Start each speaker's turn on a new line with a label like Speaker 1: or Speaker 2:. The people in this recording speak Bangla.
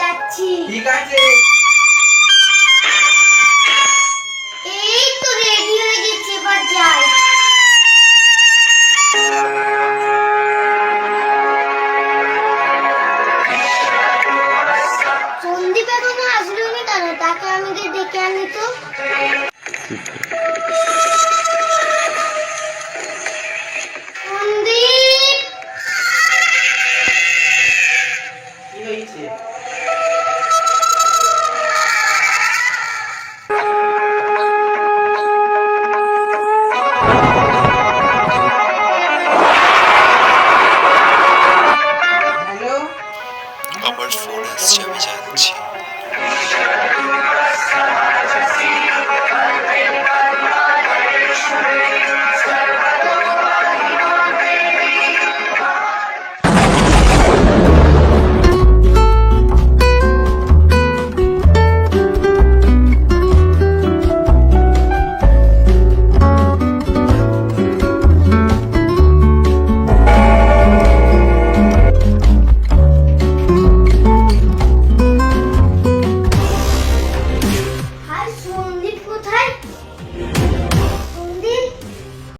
Speaker 1: যাচ্ছি।
Speaker 2: ঠিক আছে।
Speaker 1: এই তো রেডি হয়ে গেছি, এবার যাই। সন্দীপ এখনো আসলো না কেন? তাকে আমি গিয়ে ডেকে আনি তো।